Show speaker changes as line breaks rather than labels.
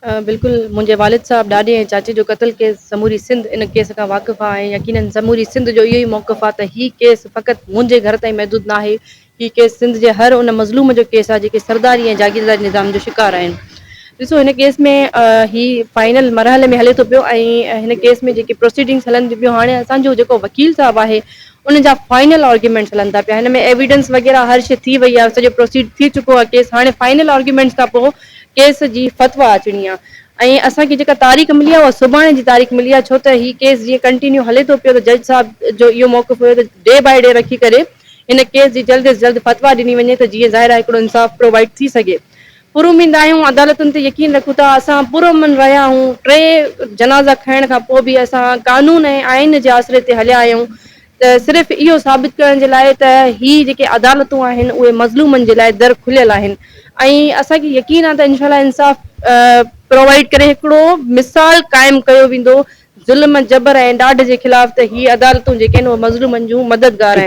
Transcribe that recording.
बिल्कुलु, मुंहिंजे वालिद साहब ॾाॾे ऐं चाचे जो क़त्ल केस समूरी सिंध इन केस खां वाक़ुफ़ु आहे ऐं यक़ीनन समूरी सिंध जो इहो ई मौक़िफ़ आहे त ही केस फ़क़ति मुंहिंजे घर ताईं महदूद नाहे। ही केस सिंध जे हर उन मज़लूम जो केस आहे जेके सरदारी ऐं जागीरदारी निज़ाम जो शिकार आहिनि। ॾिसो हिन केस में ही फाइनल मरहले में हले थो पियो ऐं हिन केस में जेके प्रोसीडिंग्स हलनि थियूं पियूं हाणे असांजो जेको वकील साहब आहे उन जा फाइनल आर्ग्यूमेंट्स हलनि था पिया। हिन में एविडेंस वग़ैरह हर शइ थी वई आहे, सॼो प्रोसीड थी चुको आहे केस। हाणे फाइनल आर्ग्यूमेंट्स खां पोइ केस जी फतवा अचणी आहे ऐं असांखे जेका तारीख़ मिली आहे उहा सुभाणे जी तारीख़ मिली आहे, छो त ही केस जीअं कंटिन्यू हले थो पियो त जज साहब जो इहो मौक़िफ़ हुयो त डे बाय डे रखी करे हिन केस जी जल्द सां जल्द फतवा ॾिनी वञे त जीअं ज़ाहिर आहे हिकिड़ो इंसाफ़ प्रोवाइड थी सघे। पुरुमींदा आहियूं, अदालतुनि ते यकीन रखूं था, असां पुरअमन रहिया आहियूं, 3 जनाज़ा खणण खां पोइ बि असां कानून ऐं आइन जे आसिरे ते हलिया आहियूं त सिर्फ़ु इहो साबित करण जे लाइ त ही जेके अदालतूं आहिनि उहे मज़लूमनि जे लाइ दर खुलियल आहिनि ऐं असांखे यकीन आहे त इनशा इंसाफ़ प्रोवाइड करे हिकिड़ो मिसाल क़ाइमु कयो वेंदो ज़ुल्म जबर ऐं ॾाढ जे ख़िलाफ़ त ही अदालतूं जेके आहिनि उहे मज़लूमनि जूं मददगार आहिनि।